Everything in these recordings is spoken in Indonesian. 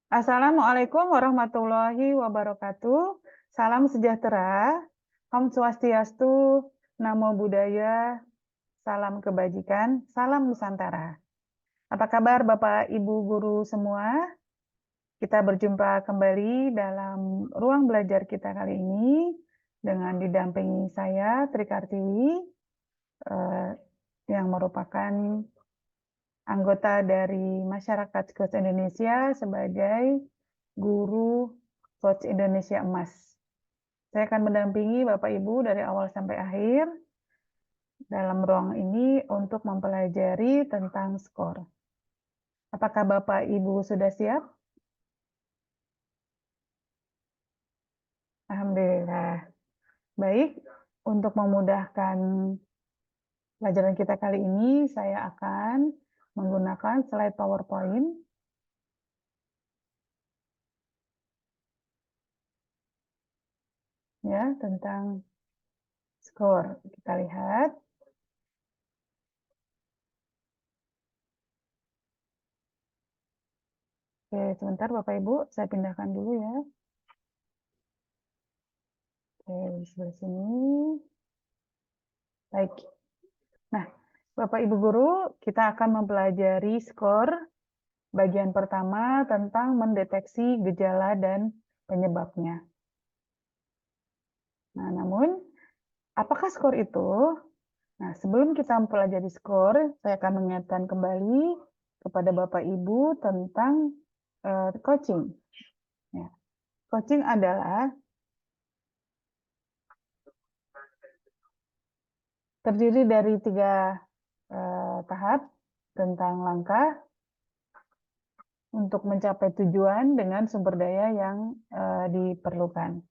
Assalamualaikum warahmatullahi wabarakatuh. Salam sejahtera, Om Swastiastu, Namo Buddhaya, salam kebajikan, salam Nusantara. Apa kabar Bapak Ibu guru semua? Kita berjumpa kembali dalam ruang belajar kita kali ini dengan didampingi saya Tri Kartiwi eh, yang merupakan anggota dari masyarakat Coach Indonesia sebagai guru Coach Indonesia Emas. Saya akan mendampingi Bapak Ibu dari awal sampai akhir dalam ruang ini untuk mempelajari tentang skor. Apakah Bapak Ibu sudah siap? Alhamdulillah. Baik, untuk memudahkan pelajaran kita kali ini, saya akan menggunakan slide PowerPoint. Ya, tentang skor. Kita lihat. Oke, sebentar Bapak Ibu, saya pindahkan dulu ya. Oke, di sebelah sini. Baik. Nah, Bapak Ibu Guru, kita akan mempelajari skor bagian pertama tentang mendeteksi gejala dan penyebabnya. Nah, namun, apakah skor itu? Nah, sebelum kita mempelajari skor, saya akan mengingatkan kembali kepada Bapak Ibu tentang coaching. Ya. Coaching adalah terdiri dari 3 tahap tentang langkah untuk mencapai tujuan dengan sumber daya yang diperlukan.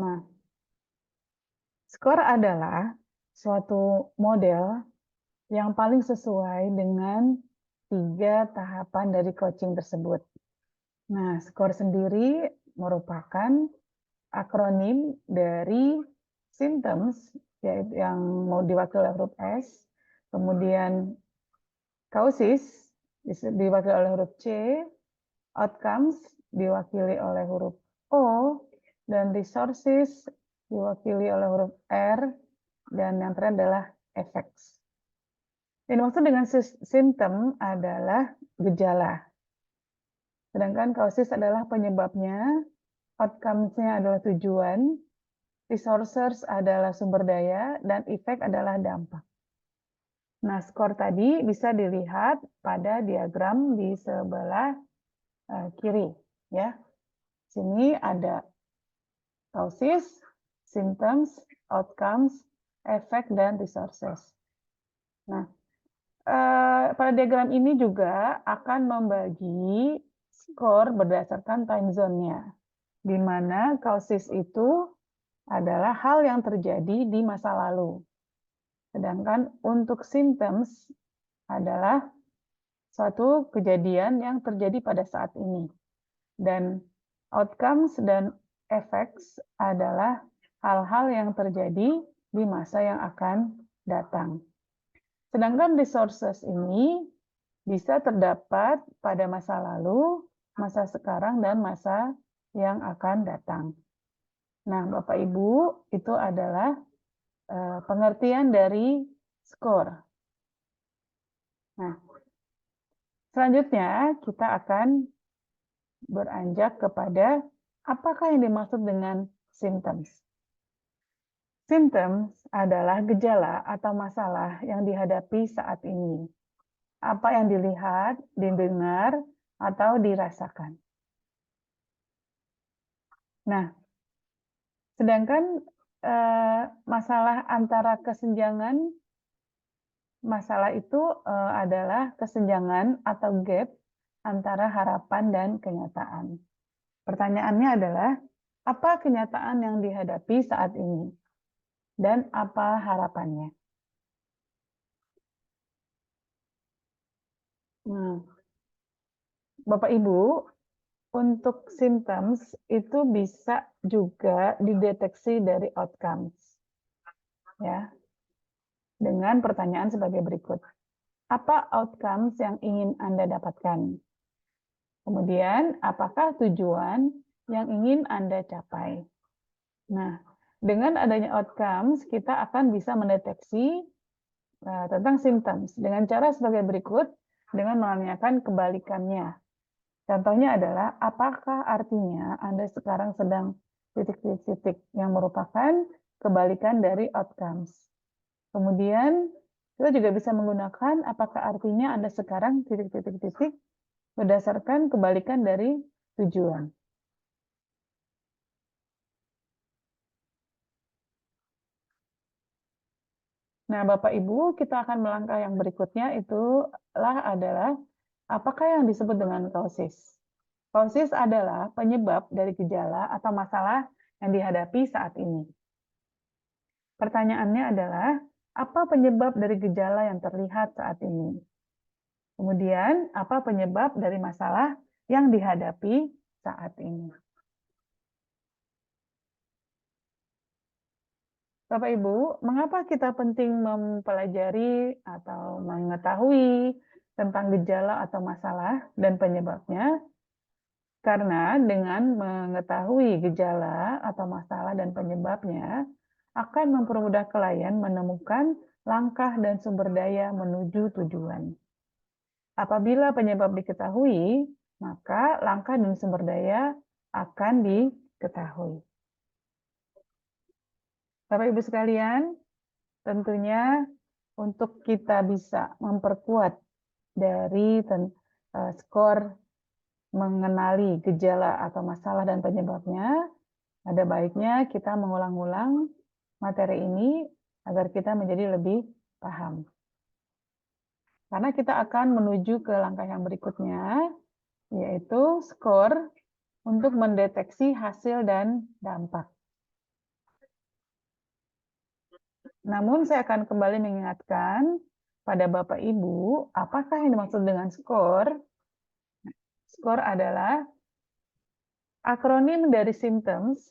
Nah, skor adalah suatu model yang paling sesuai dengan 3 tahapan dari coaching tersebut. Nah, skor sendiri merupakan akronim dari symptoms, yaitu yang mau diwakili oleh huruf S, kemudian causes diwakili oleh huruf C, outcomes diwakili oleh huruf O, dan resources diwakili oleh huruf R, dan yang terakhir adalah effects. Yang dimaksud dengan simptom adalah gejala. Sedangkan causes adalah penyebabnya, outcomes-nya adalah tujuan, resources adalah sumber daya, dan effect adalah dampak. Nah, skor tadi bisa dilihat pada diagram di sebelah kiri, ya. Sini ada causes, symptoms, outcomes, effect, dan resources. Nah, pada diagram ini juga akan membagi skor berdasarkan time zone-nya, di mana causes itu adalah hal yang terjadi di masa lalu. Sedangkan untuk symptoms adalah suatu kejadian yang terjadi pada saat ini. Dan outcomes dan effects adalah hal-hal yang terjadi di masa yang akan datang. Sedangkan resources ini bisa terdapat pada masa lalu, masa sekarang, dan masa yang akan datang. Nah, Bapak Ibu, itu adalah pengertian dari skor. Nah, selanjutnya kita akan beranjak kepada apakah yang dimaksud dengan symptoms. Symptoms adalah gejala atau masalah yang dihadapi saat ini. Apa yang dilihat, didengar, atau dirasakan. Nah, sedangkan masalah antara kesenjangan, masalah itu adalah kesenjangan atau gap antara harapan dan kenyataan. Pertanyaannya adalah, apa kenyataan yang dihadapi saat ini? Dan apa harapannya? Nah, Bapak Ibu, untuk symptoms itu bisa juga dideteksi dari outcomes. Ya, dengan pertanyaan sebagai berikut. Apa outcomes yang ingin Anda dapatkan? Kemudian, apakah tujuan yang ingin Anda capai? Nah, dengan adanya outcomes, kita akan bisa mendeteksi tentang symptoms dengan cara sebagai berikut, dengan menanyakan kebalikannya. Contohnya adalah, apakah artinya Anda sekarang sedang titik-titik yang merupakan kebalikan dari outcomes. Kemudian, kita juga bisa menggunakan apakah artinya Anda sekarang titik-titik-titik berdasarkan kebalikan dari tujuan. Nah, Bapak Ibu, kita akan melangkah yang berikutnya adalah apakah yang disebut dengan causes. Causes adalah penyebab dari gejala atau masalah yang dihadapi saat ini. Pertanyaannya adalah, apa penyebab dari gejala yang terlihat saat ini? Kemudian, apa penyebab dari masalah yang dihadapi saat ini? Bapak Ibu, mengapa kita penting mempelajari atau mengetahui tentang gejala atau masalah dan penyebabnya? Karena dengan mengetahui gejala atau masalah dan penyebabnya akan mempermudah klien menemukan langkah dan sumber daya menuju tujuan. Apabila penyebab diketahui, maka langkah dan sumber daya akan diketahui. Bapak Ibu sekalian, tentunya untuk kita bisa memperkuat dari skor mengenali gejala atau masalah dan penyebabnya, ada baiknya kita mengulang-ulang materi ini agar kita menjadi lebih paham. Karena kita akan menuju ke langkah yang berikutnya, yaitu skor untuk mendeteksi hasil dan dampak. Namun saya akan kembali mengingatkan pada Bapak Ibu, apakah yang dimaksud dengan skor? Skor adalah akronim dari symptoms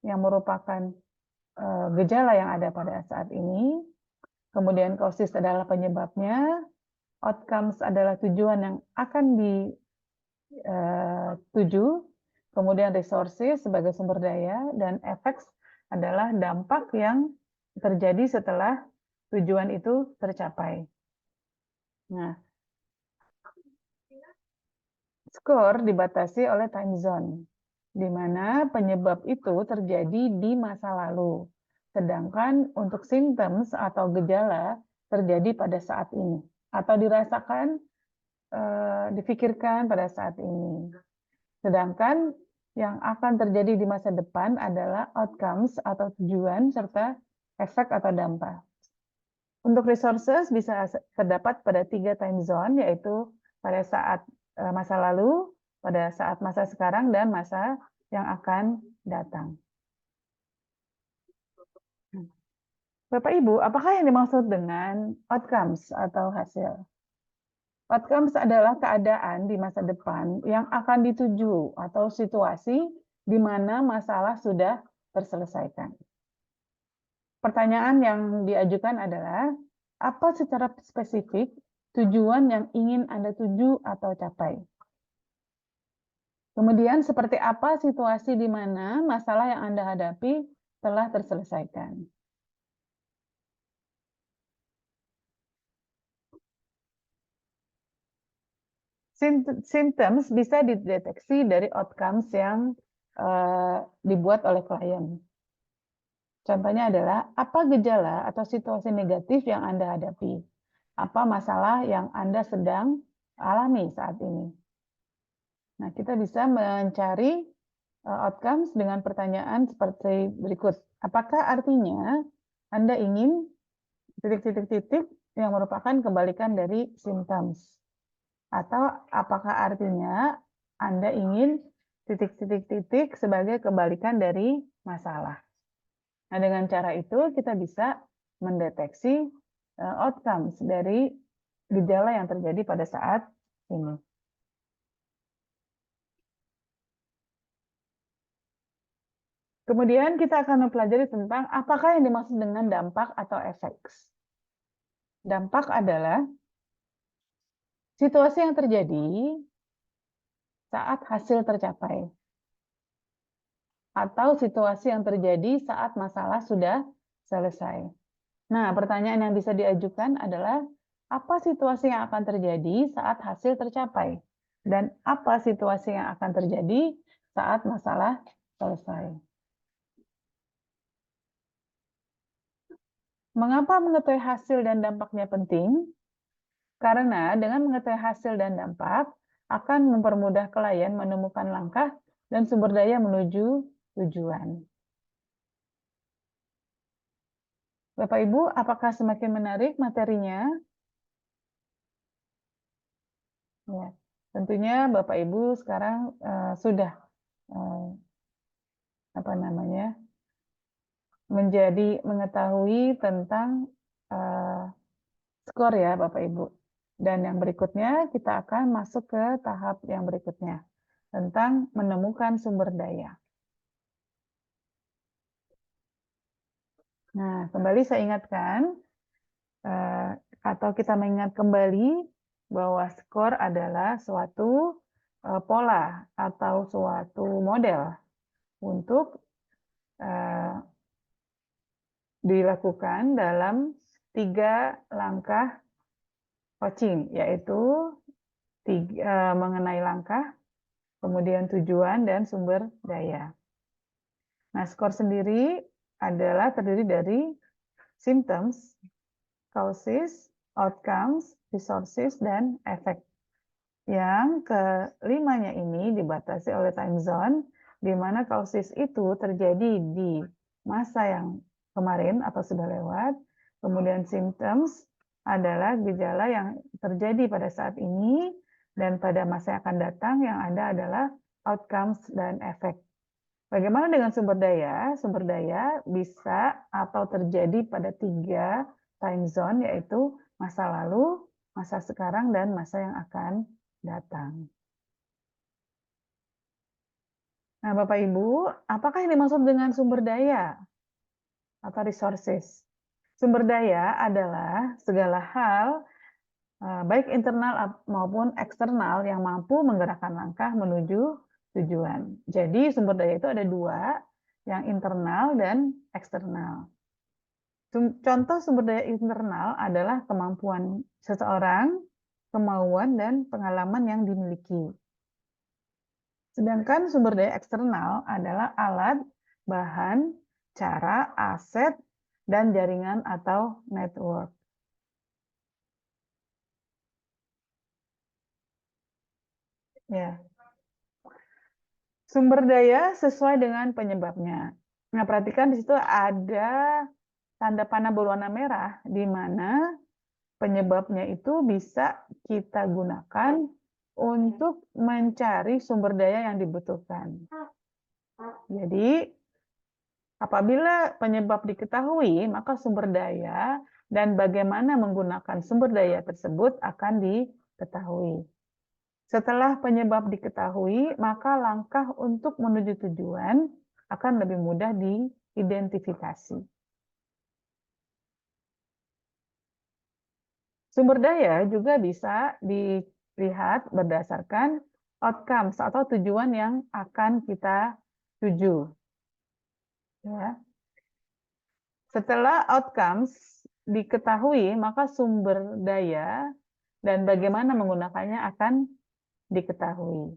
yang merupakan gejala yang ada pada saat ini. Kemudian causes adalah penyebabnya, outcomes adalah tujuan yang akan dituju, kemudian resources sebagai sumber daya, dan effects adalah dampak yang terjadi setelah tujuan itu tercapai. Nah, skor dibatasi oleh time zone, di mana penyebab itu terjadi di masa lalu. Sedangkan untuk symptoms atau gejala terjadi pada saat ini atau dirasakan, difikirkan pada saat ini. Sedangkan yang akan terjadi di masa depan adalah outcomes atau tujuan serta efek atau dampak. Untuk resources bisa terdapat pada 3 time zone, yaitu pada saat masa lalu, pada saat masa sekarang, dan masa yang akan datang. Bapak Ibu, apakah yang dimaksud dengan outcomes atau hasil? Outcomes adalah keadaan di masa depan yang akan dituju atau situasi di mana masalah sudah terselesaikan. Pertanyaan yang diajukan adalah, apa secara spesifik tujuan yang ingin Anda tuju atau capai? Kemudian, seperti apa situasi di mana masalah yang Anda hadapi telah terselesaikan? Symptoms bisa dideteksi dari outcomes yang dibuat oleh klien. Contohnya adalah, apa gejala atau situasi negatif yang Anda hadapi? Apa masalah yang Anda sedang alami saat ini? Nah, kita bisa mencari outcomes dengan pertanyaan seperti berikut. Apakah artinya Anda ingin titik-titik-titik yang merupakan kebalikan dari symptoms? Atau apakah artinya Anda ingin titik-titik-titik sebagai kebalikan dari masalah? Nah, dengan cara itu kita bisa mendeteksi outcomes dari gejala yang terjadi pada saat ini. Kemudian kita akan mempelajari tentang apakah yang dimaksud dengan dampak atau efek. Dampak adalah situasi yang terjadi saat hasil tercapai. Atau situasi yang terjadi saat masalah sudah selesai. Nah, pertanyaan yang bisa diajukan adalah, apa situasi yang akan terjadi saat hasil tercapai? Dan apa situasi yang akan terjadi saat masalah selesai? Mengapa mengetahui hasil dan dampaknya penting? Karena dengan mengetahui hasil dan dampak, akan mempermudah klien menemukan langkah dan sumber daya menuju tujuan. Bapak Ibu, apakah semakin menarik materinya? Ya, tentunya Bapak Ibu sekarang sudah apa namanya menjadi mengetahui tentang skor ya Bapak Ibu. Dan yang berikutnya kita akan masuk ke tahap yang berikutnya tentang menemukan sumber daya. Nah, kembali saya ingatkan atau kita mengingat kembali bahwa skor adalah suatu pola atau suatu model untuk dilakukan dalam 3 langkah coaching, yaitu mengenai langkah, kemudian tujuan, dan sumber daya. Nah, skor sendiri adalah terdiri dari symptoms, causes, outcomes, resources, dan effect. Yang kelimanya ini dibatasi oleh time zone, di mana causes itu terjadi di masa yang kemarin atau sudah lewat, kemudian symptoms adalah gejala yang terjadi pada saat ini, dan pada masa yang akan datang yang ada adalah outcomes dan efek. Bagaimana dengan sumber daya? Sumber daya bisa atau terjadi pada 3 time zone, yaitu masa lalu, masa sekarang, dan masa yang akan datang. Nah, Bapak Ibu, apakah yang dimaksud dengan sumber daya atau resources? Sumber daya adalah segala hal, baik internal maupun eksternal, yang mampu menggerakkan langkah menuju tujuan. Jadi sumber daya itu ada 2, yang internal dan eksternal. Contoh sumber daya internal adalah kemampuan seseorang, kemauan, dan pengalaman yang dimiliki. Sedangkan sumber daya eksternal adalah alat, bahan, cara, aset, dan jaringan atau network. Ya. Sumber daya sesuai dengan penyebabnya. Nah, perhatikan di situ ada tanda panah berwarna merah, di mana penyebabnya itu bisa kita gunakan untuk mencari sumber daya yang dibutuhkan. Jadi, apabila penyebab diketahui, maka sumber daya dan bagaimana menggunakan sumber daya tersebut akan diketahui. Setelah penyebab diketahui, maka langkah untuk menuju tujuan akan lebih mudah diidentifikasi. Sumber daya juga bisa dilihat berdasarkan outcomes atau tujuan yang akan kita tuju. Ya. Setelah outcomes diketahui, maka sumber daya dan bagaimana menggunakannya akan diketahui.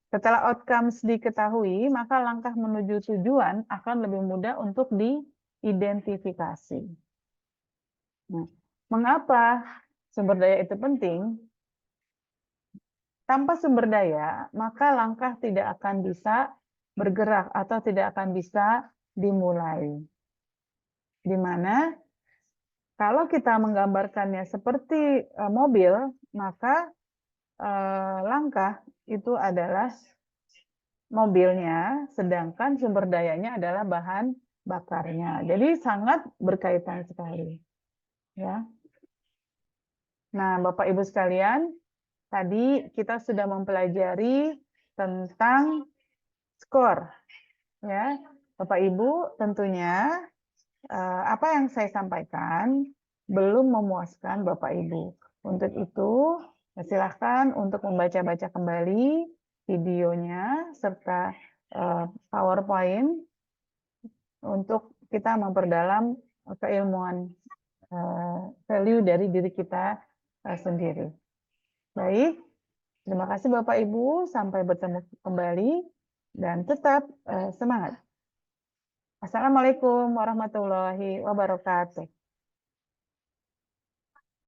Setelah outcomes diketahui, maka langkah menuju tujuan akan lebih mudah untuk diidentifikasi. Nah, mengapa sumber daya itu penting? Tanpa sumber daya, maka langkah tidak akan bisa bergerak atau tidak akan bisa dimulai. Di mana kalau kita menggambarkannya seperti mobil, maka langkah itu adalah mobilnya, sedangkan sumber dayanya adalah bahan bakarnya. Jadi sangat berkaitan sekali. Ya. Nah, Bapak Ibu sekalian, tadi kita sudah mempelajari tentang skor. Ya, Bapak Ibu, tentunya apa yang saya sampaikan belum memuaskan Bapak Ibu. Untuk itu, Silahkan untuk membaca-baca kembali videonya serta PowerPoint untuk kita memperdalam keilmuan value dari diri kita sendiri. Baik, terima kasih Bapak Ibu, sampai bertemu kembali dan tetap semangat. Assalamualaikum warahmatullahi wabarakatuh.